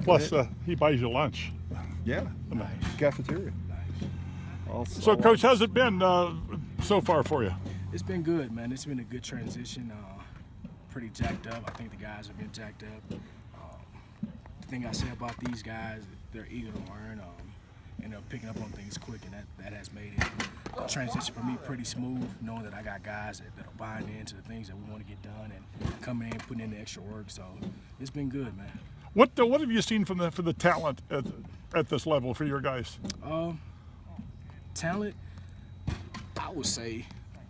Plus, he buys you lunch. Yeah, Nice. cafeteria. So, Coach, how's it been so far for you? It's been good, man. It's been a good transition. Pretty jacked up. I think the guys have been jacked up. The thing I say about these guys, they're eager to learn, and they're picking up on things quick, and that has made it a transition for me pretty smooth, knowing that I got guys that are buying into the things that we want to get done and coming in and putting in the extra work. So it's been good, man. What have you seen from the talent at this level for your guys? Talent, I would say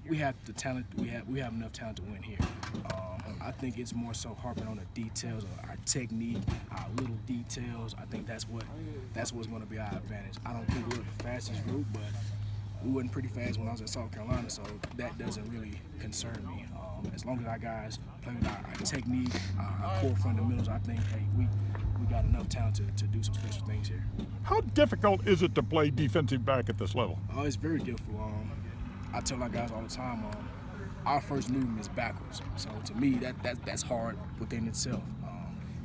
we have the talent. We have enough talent to win here. I think it's more so harping on the details of our technique, our little details. I think that's what's going to be our advantage. I don't think we're the fastest group, but we wasn't pretty fast when I was in South Carolina, so that doesn't really concern me. As long as our guys play with our technique, our core fundamentals, I think, hey, we got enough talent to do some special things here. How difficult is it to play defensive back at this level? It's very difficult. I tell our guys all the time, our first movement is backwards. So to me, that's hard within itself.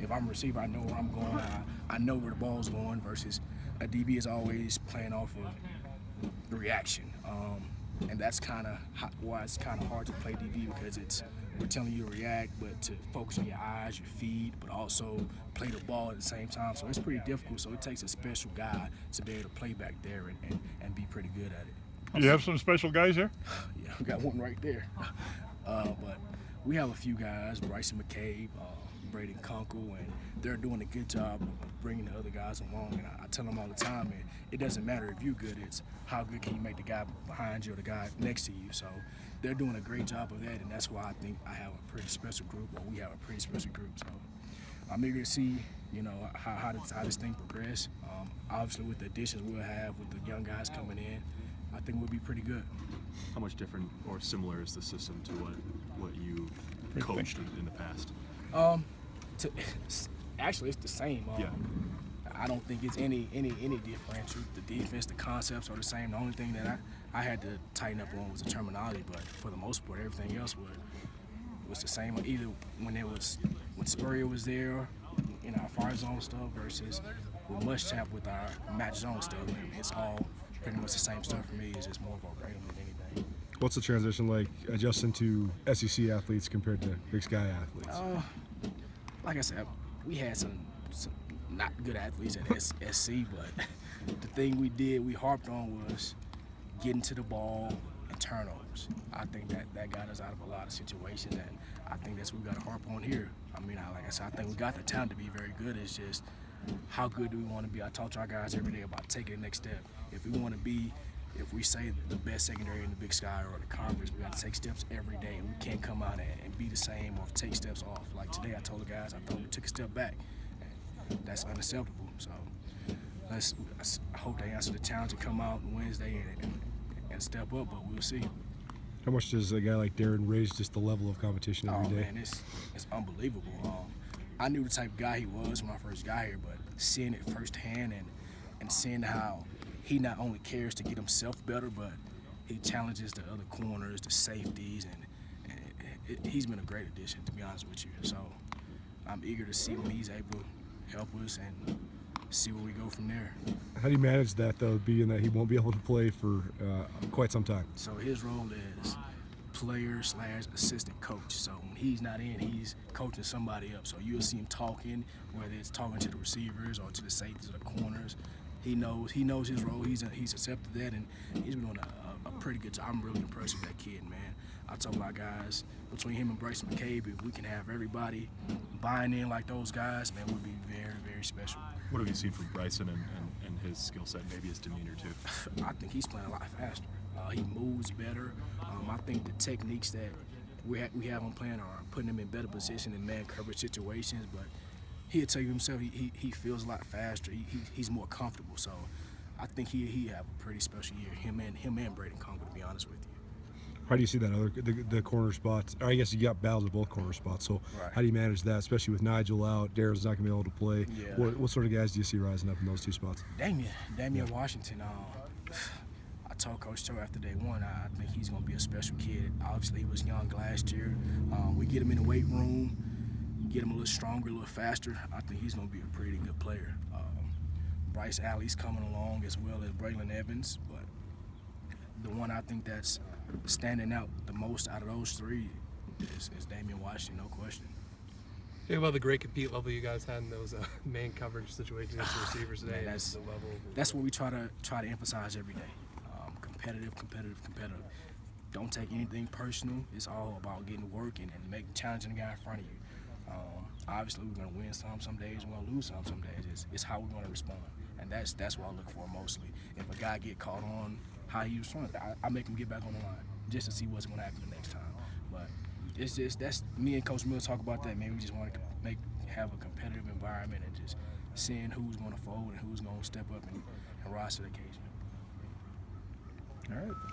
If I'm a receiver, I know where I'm going. I know where the ball's going versus a DB is always playing off of the reaction. And that's kind of why it's kind of hard to play DB, because we're telling you to react, but to focus on your eyes, your feet, but also play the ball at the same time. So it's pretty difficult. So it takes a special guy to be able to play back there and be pretty good at it. You have some special guys here? Yeah, we got one right there. But we have a few guys, Bryson McCabe, Braden Kunkel, and they're doing a good job of bringing the other guys along. And I tell them all the time, man, it doesn't matter if you're good, it's how good can you make the guy behind you or the guy next to you. So they're doing a great job of that, and that's why I think I have a pretty special group, or we have a pretty special group. So I'm eager to see, how this thing progress. Obviously, with the additions we'll have with the young guys coming in, I think we'll be pretty good. How much different or similar is the system to what you coached in the past? Actually, it's the same. Yeah. I don't think it's any differential. The defense, the concepts are the same. The only thing that I had to tighten up on was the terminology, but for the most part, everything else was the same. Either when Spurrier was there in our fire zone stuff versus with Muschamp with our match zone stuff. I mean, it's all pretty much the same stuff for me. It's just more of a brain than anything. What's the transition like adjusting to SEC athletes compared to Big Sky athletes? Like I said, we had some not good athletes at SC, but the thing we harped on was getting to the ball and turnovers. I think that got us out of a lot of situations, and I think that's what we got to harp on here. I mean, like I said, I think we got the talent to be very good. It's just how good do we want to be? I talk to our guys every day about taking the next step. If we want to be, if we say the best secondary in the Big Sky or the conference, we got to take steps every day. We can't come out and be the same or take steps off. Like today, I told the guys, I thought we took a step back. And that's unacceptable. So I hope they answer the challenge and come out on Wednesday and step up, but we'll see. How much does a guy like Darren raise just the level of competition every day? Man, it's unbelievable. I knew the type of guy he was when I first got here, but seeing it firsthand and seeing how he not only cares to get himself better, but he challenges the other corners, the safeties, and he's been a great addition, to be honest with you. So I'm eager to see when he's able to help us and see where we go from there. How do you manage that, though, being that he won't be able to play for quite some time? So his role is player/assistant coach. So when he's not in, he's coaching somebody up. So you'll see him talking, whether it's talking to the receivers or to the safeties or the corners. He knows his role. He's accepted that, and he's been doing a pretty good job. I'm really impressed with that kid, man. I told my guys, between him and Bryson McCabe, if we can have everybody buying in like those guys, man, we'll be very, very special. What have you seen from Bryson and his skill set, maybe his demeanor too? I think he's playing a lot faster. He moves better. I think the techniques that we have him playing are putting him in better position in man coverage situations, but he'll tell you himself he feels a lot faster. He's more comfortable. So I think he have a pretty special year. Him and Braden Congo, to be honest with you. How do you see that the corner spots? I guess you got battles at both corner spots. So right. How do you manage that, especially with Nigel out? Darren's not going to be able to play. Yeah. What sort of guys do you see rising up in those two spots? Damian Washington. I told Coach Choate after day one, I think he's going to be a special kid. Obviously, he was young last year. We get him in the weight room. you get him a little stronger, a little faster, I think he's going to be a pretty good player. Bryce Alley's coming along as well as Braylon Evans, but the one I think that's standing out the most out of those three is Damian Washington, no question. Think about the great compete level you guys had in those man coverage situations against the receivers today. Man, that's what we try to emphasize every day. Competitive. Don't take anything personal. It's all about getting work and challenging the guy in front of you. Obviously, we're going to win some days, we're going to lose some days. It's how we're going to respond, and that's what I look for mostly. If a guy get caught on how he was trying, I make him get back on the line just to see what's going to happen the next time. But it's just that's me and Coach Miller talk about that. Man, we just want to have a competitive environment and just seeing who's going to fold and who's going to step up and rise to the occasion. All right.